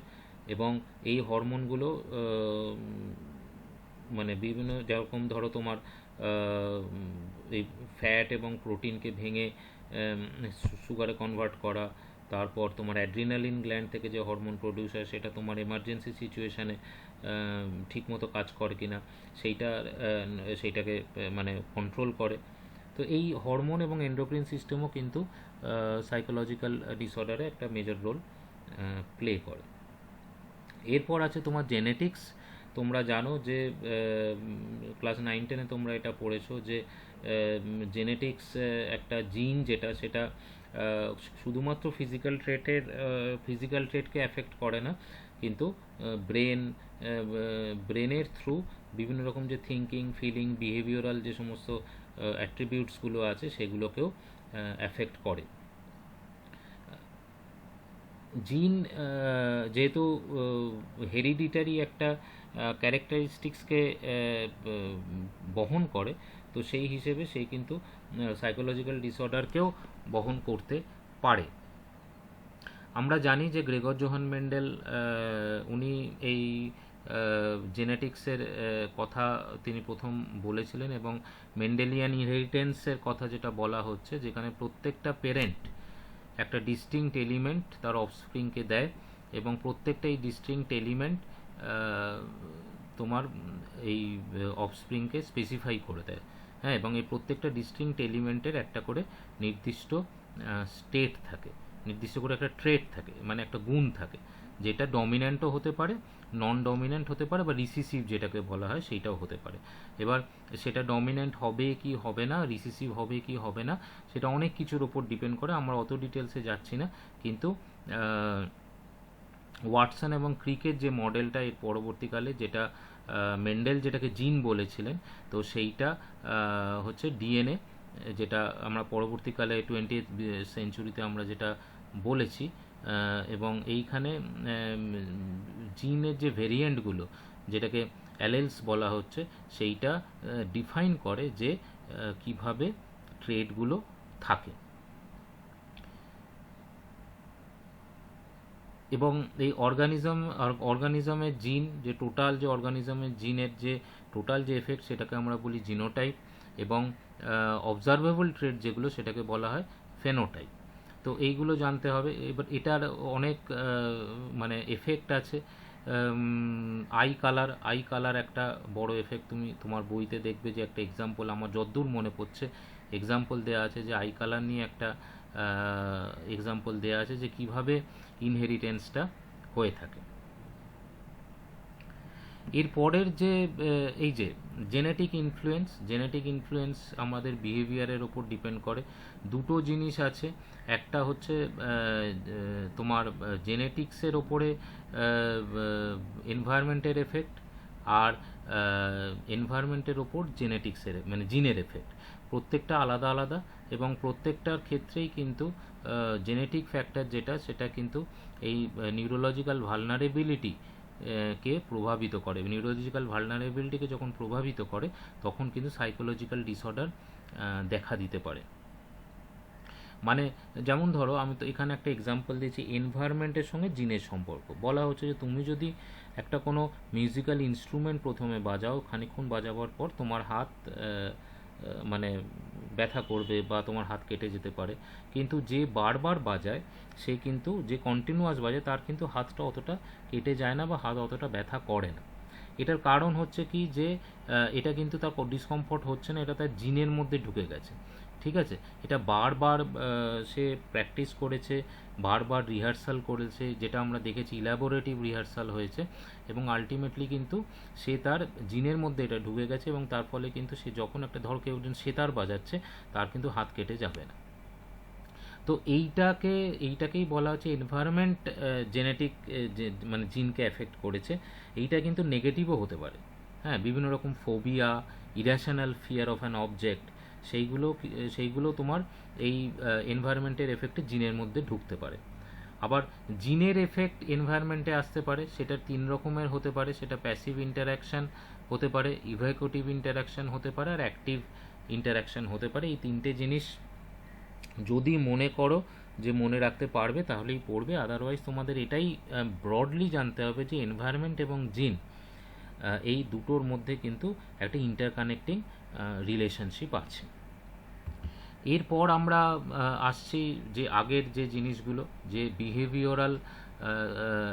এবং এই হরমোনগুলো মানে বিভিন্ন যেরকম ধরো তোমার এই ফ্যাট এবং প্রোটিনকে ভেঙে সুগারে কনভার্ট করা, তারপর তোমার অ্যাড্রিনালিন গ্ল্যান্ড থেকে যে হরমোন প্রডিউস হয় সেটা তোমার এমার্জেন্সি সিচুয়েশানে ঠিকমতো কাজ করে কিনা সেইটাকে মানে কন্ট্রোল করে। তো এই হরমোন এবং এন্ডোক্রিন সিস্টেমও কিন্তু সাইকোলজিক্যাল ডিসঅর্ডারে একটা মেজর রোল প্লে করে। এরপর আছে তোমার জেনেটিক্স। তোমরা জানো যে ক্লাস 9-10-এ তোমরা এটা পড়েছো যে জেনেটিক্স একটা জিন যেটা সেটা শুধুমাত্র ফিজিক্যাল ট্রেটকে অ্যাফেক্ট করে না, কিন্তু ব্রেনের থ্রু বিভিন্ন রকম যে থিঙ্কিং, ফিলিং, বিহেভিওরাল যে সমস্ত অ্যাট্রিবিউটসগুলো আছে সেগুলোকেও অ্যাফেক্ট করে। জিন যেহেতু হেরিডিটারি একটা ক্যারেক্টারিস্টিক্সকে বহন করে, তো সেই হিসেবে সেই কিন্তু সাইকোলজিক্যাল ডিসঅর্ডারকেও বহন করতে পারে। আমরা জানি যে গ্রেগর জোহান মেন্ডেল উনি এই জেনেটিক্সের কথা তিনি প্রথম বলেছিলেন এবং মেন্ডেলিয়ান ইনহেরিটেন্সের কথা যেটা বলা হচ্ছে, যেখানে প্রত্যেকটা পেরেন্ট একটা ডিস্টিংক্ট এলিমেন্ট তার অফস্প্রিংকে দেয় এবং প্রত্যেকটা এই ডিস্টিংক্ট এলিমেন্ট তোমার এই অফস্প্রিংকে স্পেসিফাই করে দেয়। হ্যাঁ, এবং এই প্রত্যেকটা ডিস্টিংক্ট এলিমেন্টের একটা করে নির্দিষ্ট স্টেট থাকে, নির্দিষ্ট করে একটা ট্রেট থাকে, মানে একটা গুণ থাকে, যেটা ডমিন্যান্টও হতে পারে, নন ডমিন্যান্ট হতে পারে, বা রিসিসিভ যেটাকে বলা হয় সেইটাও হতে পারে। এবার সেটা ডমিন্যান্ট হবে কি হবে না, রিসিসিভ হবে কি হবে না, সেটা অনেক কিছুর ওপর ডিপেন্ড করে। আমরা অত ডিটেলসে যাচ্ছি না, কিন্তু ওয়াটসন এবং ক্রিকের যে মডেলটা এর পরবর্তীকালে যেটা মেন্ডেল যেটাকে জিন বলেছিলেন, তো সেইটা হচ্ছে ডিএনএ, যেটা আমরা পরবর্তীকালে 20th সেঞ্চুরিতে আমরা যেটা বলেছি। এবং এইখানে জিনের যে ভেরিয়েন্টগুলো যেটাকে অ্যালেলস বলা হচ্ছে সেইটা ডিফাইন করে যে কিভাবে ট্রেটগুলো থাকে। এবং এই অর্গানিজমের জিন যে টোটাল যে অর্গানিজমের জিনের যে টোটাল যে এফেক্ট সেটাকে আমরা বলি জিনোটাইপ, এবং অবজারভেবল ট্রেট যেগুলো সেটাকে বলা হয় ফেনোটাইপ। তো এইগুলো জানতে হবে। এবার এটার অনেক মানে এফেক্ট আছে, আই কালার একটা বড় এফেক্ট। তুমি তোমার বইতে দেখবে যে একটা এক্সাম্পল, আমার যতদূর মনে পড়ছে এক্সাম্পল দেওয়া আছে, যে আই কালার নিয়ে একটা এক্সাম্পল দেওয়া আছে যে কিভাবে ইনহেরিটেন্সটা হয়ে থাকে। এর পরের যে এই যে জেনেটিক ইনফ্লুয়েন্স আমাদের বিহেভিয়ারের ওপর ডিপেন্ড করে। দুটো জিনিস আছে, একটা হচ্ছে তোমার জেনেটিক্সের ওপরে এনভায়রনমেন্টের এফেক্ট, আর এনভায়রনমেন্টের ওপর জেনেটিক্সের মানে জিনের এফেক্ট। প্রত্যেকটা আলাদা আলাদা, এবং প্রত্যেকটার ক্ষেত্রেই কিন্তু জেনেটিক ফ্যাক্টর যেটা, সেটা কিন্তু এই নিউরোলজিক্যাল ভালনারেবিলিটি কে প্রভাবিত করে। নিউরোলজিক্যাল ভালনারেবিলিটিকে যখন প্রভাবিত করে তখন কিন্তু সাইকোলজিক্যাল ডিসঅর্ডার দেখা দিতে পারে। মানে যেমন ধরো, আমি তো এখানে একটা এক্সাম্পল দিয়েছি, এনভায়রনমেন্টের সঙ্গে জিনের সম্পর্ক। বলা হচ্ছে যে তুমি যদি একটা কোনো মিউজিক্যাল ইনস্ট্রুমেন্ট প্রথমে বাজাও, খানিকক্ষণ বাজাবার পর তোমার হাত মানে ব্যথা করবে বা তোমার হাত কেটে যেতে পারে, কিন্তু যে বারবার বাজায়, সে কিন্তু যে কন্টিনিউয়াস বাজায়, তার কিন্তু হাতটা অতটা কেটে যায় না বা হাত অতটা ব্যথা করে না। এটার কারণ হচ্ছে কি, যে এটা কিন্তু তার ডিসকমফর্ট হচ্ছে না, এটা তার জিনের মধ্যে ঢুকে গেছে। ঠিক আছে, এটা বারবার সে প্র্যাকটিস করেছে, বারবার রিহার্সাল করেছে, যেটা আমরা দেখেছি ইলাবোরেটিভ রিহার্সাল হয়েছে, এবং আলটিমেটলি কিন্তু সে তার জিনের মধ্যে এটা ঢুকে গেছে, এবং তার ফলে কিন্তু সে যখন একটা, ধর কেউ একজন সেতার বাজাচ্ছে, তার কিন্তু হাত কেটে যাবে না। তো এইটাকেই বলা হচ্ছে এনভায়রনমেন্ট জেনেটিক, মানে জিনকে এফেক্ট করেছে। এইটা কিন্তু নেগেটিভও হতে পারে। হ্যাঁ, বিভিন্ন রকম phobia, irrational fear of an object, সেইগুলো তোমার এই এনভায়রনমেন্টের এফেক্টে জিনের মধ্যে ঢুকতে পারে। আবার জিনের এফেক্ট এনভায়রনমেন্টে আসতে পারে, সেটা 3 রকমের হতে পারে। সেটা প্যাসিভ ইন্টারাকশান হতে পারে, ইভোকেটিভ ইন্টারাকশান হতে পারে, আর অ্যাক্টিভ ইন্টারাকশান হতে পারে। এই 3টে জিনিস যদি মনে করো যে মনে রাখতে পারবে, তাহলেই পড়বে। আদারওয়াইজ তোমাদের এটাই ব্রডলি জানতে হবে যে এনভায়রনমেন্ট এবং জিন, এই দুটোর মধ্যে কিন্তু একটা ইন্টারকানেক্টিং রিলেশনশিপ আছে। এরপর আমরা আসছি যে আগের যে জিনিসগুলো, যে বিহেভিওরাল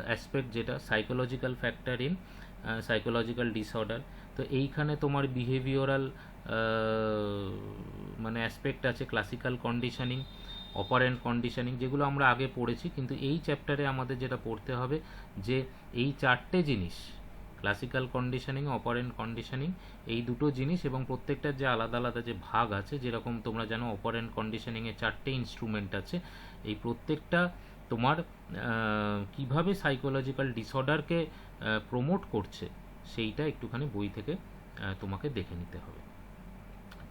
অ্যাসপেক্ট, যেটা psychological factor in psychological disorder. তো এইখানে তোমার বিহেভিওরাল মানে অ্যাসপেক্ট আছে, ক্লাসিক্যাল কন্ডিশনিং, অপারেন্ট কন্ডিশনিং, যেগুলো আমরা আগে পড়েছি। কিন্তু এই চ্যাপ্টারে আমাদের যেটা পড়তে হবে, যে এই 4টে জিনিস, ক্লাসিক্যাল কন্ডিশনিং, অপারেন্ট কন্ডিশনিং, এই দুটো জিনিস, এবং প্রত্যেকটার যে আলাদা আলাদা যে ভাগ আছে, যেরকম তোমরা জানো অপারেন্ট কন্ডিশনিংয়ে 4টে ইনস্ট্রুমেন্ট আছে। এই প্রত্যেকটা তোমার কিভাবে সাইকোলজিক্যাল ডিসঅর্ডারকে প্রমোট করছে, সেইটা একটুখানি বই থেকে তোমাকে দেখে নিতে হবে।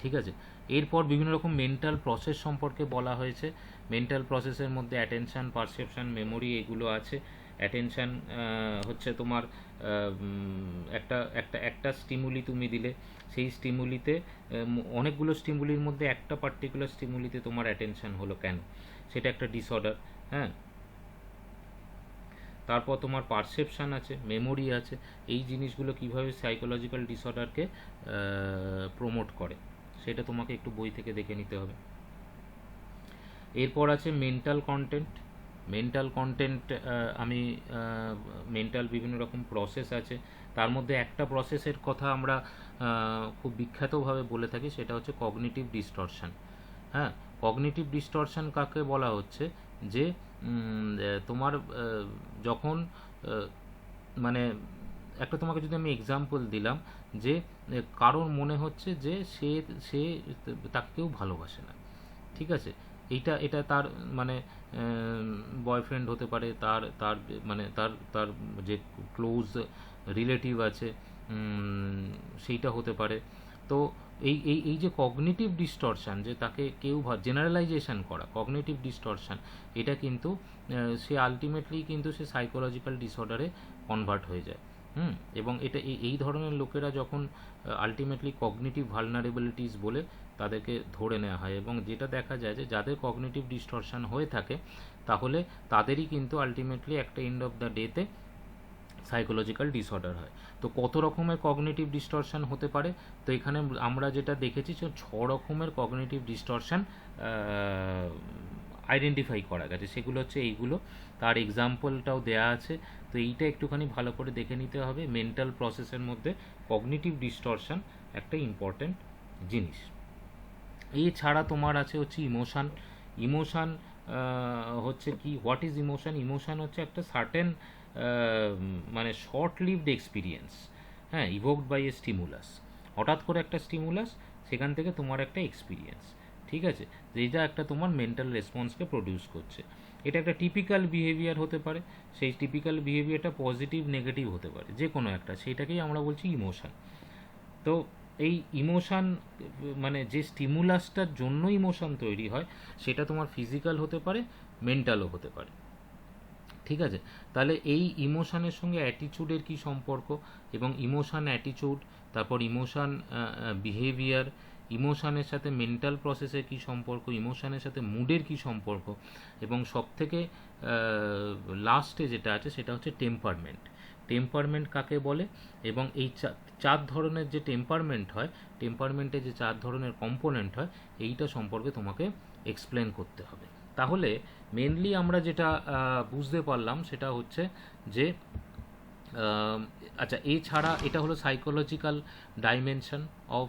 ঠিক আছে, এরপর বিভিন্ন রকম মেন্টাল প্রসেস সম্পর্কে বলা হয়েছে। মেন্টাল প্রসেসের মধ্যে অ্যাটেনশান, পারসেপশন, মেমোরি, এগুলো আছে। অ্যাটেনশান হচ্ছে তোমার একটা একটা একটা স্টিমুলি তুমি দিলে, সেই স্টিমুলিতে অনেকগুলো স্টিমুলির মধ্যে একটা পার্টিকুলার স্টিমুলিতে তোমার অ্যাটেনশান হলো কেন, সেটা একটা ডিসঅর্ডার। হ্যাঁ, তারপর তোমার পারসেপশান আছে, মেমোরি আছে। এই জিনিসগুলো কিভাবে সাইকোলজিক্যাল ডিসঅর্ডারকে প্রমোট করে, সেটা তোমাকে একটু বই থেকে দেখে নিতে হবে। এরপর আছে মেন্টাল কন্টেন্ট। মেন্টাল কন্টেন্ট আমি মেন্টাল বিভিন্ন রকম প্রসেস আছে, তার মধ্যে একটা প্রসেসের কথা আমরা খুব বিখ্যাতভাবে বলে থাকি, সেটা হচ্ছে কগনিটিভ ডিস্টরশন। হ্যাঁ, কগনিটিভ ডিস্টরশন কাকে বলা হচ্ছে, যে তোমার যখন মানে একটা তোমাকে যদি আমি এক্সাম্পল দিলাম, যে কারোর মনে হচ্ছে যে সে তাকে কেউ ভালোবাসে না। ঠিক আছে, এটা তার মানে বয়ফ্রেন্ড হতে পারে, তার তার মানে তার তার যে ক্লোজ রিলেটিভ আছে, সেইটা হতে পারে। তো এই এই এই যে কগনিটিভ ডিস্টরশন, যে তাকে কেউ জেনারেলাইজেশন করা, কগনিটিভ ডিস্টরশন, এটা কিন্তু সে আলটিমেটলি কিন্তু সে সাইকোলজিক্যাল ডিসঅর্ডারে কনভার্ট হয়ে যায়। এবং এটা এই ধরনের লোকেরা যখন আলটিমেটলি কগনিটিভ ভালনারেবিলিটিস বলে তাদেরকে ধরে নেওয়া হয়, এবং যেটা দেখা যায় যে যাদের কগনিটিভ ডিস্টরশন হয়ে থাকে, তাহলে তাদেরই কিন্তু আলটিমেটলি একটা এন্ড অফ দ্য ডেতে সাইকোলজিক্যাল ডিসঅর্ডার হয়। তো কত রকমের কগনিটিভ ডিস্টরশন হতে পারে, তো এখানে আমরা যেটা দেখেছি 6 রকমের কগনিটিভ ডিস্টরশন আইডেন্টিফাই করা গেছে। সেগুলো হচ্ছে এইগুলো, তার এক্সাম্পলটাও দেয়া আছে। তো তো এইটা একটুখানি ভালো করে দেখে নিতে হবে। মেন্টাল প্রসেসের মধ্যে কগনিটিভ ডিস্টরশন একটা ইম্পর্ট্যান্ট জিনিস। এছাড়া তোমার আছে হচ্ছে ইমোশান। ইমোশান হচ্ছে কি, হোয়াট ইজ ইমোশান? ইমোশান হচ্ছে একটা সার্টেন মানে শর্ট লিভড এক্সপিরিয়েন্স, হ্যাঁ, ইভোকড বাই এ স্টিমুলাস। হঠাৎ করে একটা স্টিমুলাস, সেখান থেকে তোমার একটা এক্সপিরিয়েন্স, ঠিক আছে, যেটা একটা তোমার মেন্টাল রেসপন্সকে প্রডিউস করছে। এটা একটা টিপিক্যাল বিহেভিয়ার হতে পারে, সেই টিপিক্যাল বিহেভিয়ারটা পজিটিভ নেগেটিভ হতে পারে, যে কোনো একটা, সেইটাকেই আমরা বলছি ইমোশান। তো এই ইমোশান মানে যে স্টিমুলাসটার জন্য ইমোশান তৈরি হয়, সেটা তোমার ফিজিক্যাল হতে পারে, মেন্টালও হতে পারে, ঠিক আছে। তাহলে এই ইমোশানের সঙ্গে অ্যাটিচিউডের কী সম্পর্ক, এবং ইমোশান অ্যাটিচিউড, তারপর ইমোশান বিহেভিয়ার, ইমোশানের সাথে মেন্টাল প্রসেসের কী সম্পর্ক, ইমোশানের সাথে মুডের কী সম্পর্ক, এবং সবথেকে লাস্টে যেটা আছে সেটা হচ্ছে টেম্পারমেন্ট। টেম্পারমেন্ট কাকে বলে, এবং এই চার ধরনের যে টেম্পারমেন্ট হয়, টেম্পারমেন্টে যে চার ধরনের কম্পোনেন্ট হয়, এইটা সম্পর্কে তোমাকে এক্সপ্লেন করতে হবে। তাহলে মেনলি আমরা যেটা বুঝতে পারলাম সেটা হচ্ছে যে আচ্ছা, এছাড়া এটা হলো psychological dimension of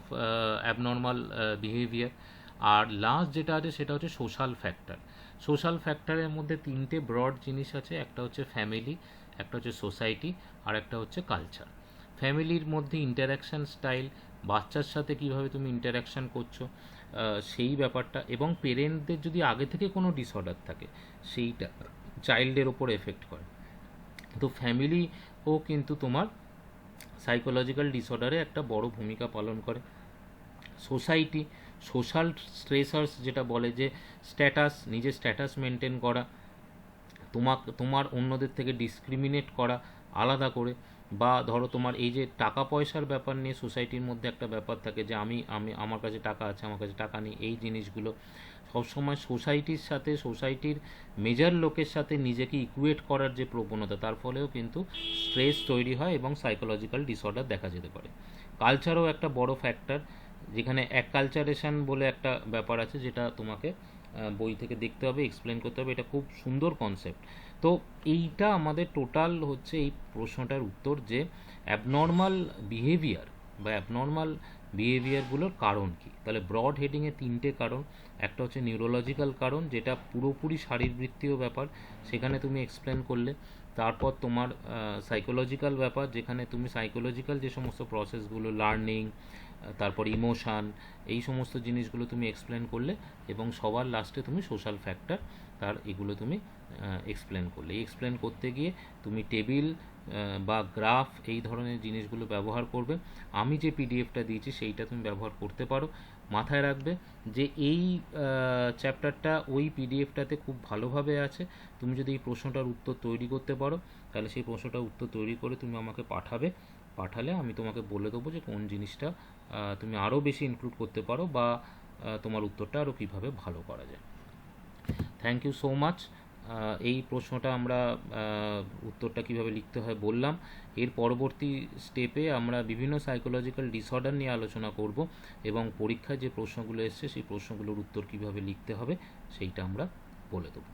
abnormal behaviour. আর লাস্ট যেটা আছে সেটা হচ্ছে সোশ্যাল ফ্যাক্টর। সোশ্যাল ফ্যাক্টরের মধ্যে তিনটে ব্রড জিনিস আছে, একটা হচ্ছে ফ্যামিলি, একটা হচ্ছে সোসাইটি, আর একটা হচ্ছে কালচার। ফ্যামিলির মধ্যে ইন্টারাকশান স্টাইল, বাচ্চার সাথে কীভাবে তুমি ইন্টারাকশান করছো, সেই ব্যাপারটা, এবং পেরেন্টদের যদি আগে থেকে কোনো ডিসঅর্ডার থাকে সেইটা চাইল্ডের ওপর এফেক্ট করে। তো ফ্যামিলিও কিন্তু তোমার সাইকোলজিক্যাল ডিসঅর্ডারে একটা বড় ভূমিকা পালন করে। সোসাইটি, সোশ্যাল স্ট্রেসার্স যেটা বলে, যে স্ট্যাটাস, নিজের স্ট্যাটাস মেনটেন করা, তোমার অন্যদের থেকে ডিসক্রিমিনেট করা আলাদা করে, বা ধরো তোমার এই যে টাকা পয়সার ব্যাপার নিয়ে সোসাইটির মধ্যে একটা ব্যাপার থাকে যে আমি আমি আমার কাছে টাকা আছে, আমার কাছে টাকা নেই, এই জিনিসগুলো সবসময় সোসাইটির সাথে, সোসাইটির মেজর লোকের সাথে নিজেকে ইকুয়েট করার যে প্রবণতা, তার ফলেও কিন্তু স্ট্রেস তৈরি হয় এবং সাইকোলজিক্যাল ডিসঅর্ডার দেখা যেতে পারে। কালচারও একটা বড় ফ্যাক্টর, যেখানে অ্যাকালচারেশন বলে একটা ব্যাপার আছে, যেটা তোমাকে বই থেকে দেখতে হবে, এক্সপ্লেন করতে হবে। এটা খুব সুন্দর কনসেপ্ট। তো এইটা আমাদের টোটাল হচ্ছে এই প্রশ্নটার উত্তর, যে অ্যাবনর্মাল বিহেভিয়ার বা অ্যাবনর্মাল বিহেভিয়ারগুলোর কারণ কী। তাহলে ব্রড হেডিংয়ে তিনটে কারণ। একটা হচ্ছে নিউরোলজিক্যাল কারণ, যেটা পুরোপুরি শারীরবৃত্তীয় ব্যাপার, সেখানে তুমি এক্সপ্লেন করলে। তারপর তোমার সাইকোলজিক্যাল ব্যাপার, যেখানে তুমি সাইকোলজিক্যাল যে সমস্ত প্রসেসগুলো, লার্নিং, তারপর ইমোশান, এই সমস্ত জিনিসগুলো তুমি এক্সপ্লেন করলে। এবং সবার লাস্টে তুমি সোশ্যাল ফ্যাক্টর, তার এগুলো তুমি এক্সপ্লেন করলে। এক্সপ্লেন করতে গিয়ে তুমি টেবিল বা গ্রাফ, এই ধরনের জিনিসগুলো ব্যবহার করবে। আমি যে পিডিএফটা দিয়েছি সেইটা তুমি ব্যবহার করতে পারো। মাথায় রাখবে যে এই চ্যাপ্টারটা ওই পিডিএফটাতে খুব ভালোভাবে আছে। তুমি যদি এই প্রশ্নটার উত্তর তৈরি করতে পারো, তাহলে সেই প্রশ্নটার উত্তর তৈরি করে তুমি আমাকে পাঠালে আমি তোমাকে বলে দেবো যে কোন জিনিসটা তুমি আরও বেশি ইনক্লুড করতে পারো, বা তোমার উত্তরটা আরও কীভাবে ভালো করা যায়। Thank you so much. এই প্রশ্নটা আমরা উত্তরটা কিভাবে লিখতে হয় বললাম। এর পরবর্তী স্টেপে আমরা বিভিন্ন সাইকোলজিক্যাল ডিসঅর্ডার নিয়ে আলোচনা করব, এবং পরীক্ষায় যে প্রশ্নগুলো এসছে সেই প্রশ্নগুলোর উত্তর কিভাবে লিখতে হবে সেইটা আমরা বলে দেবো।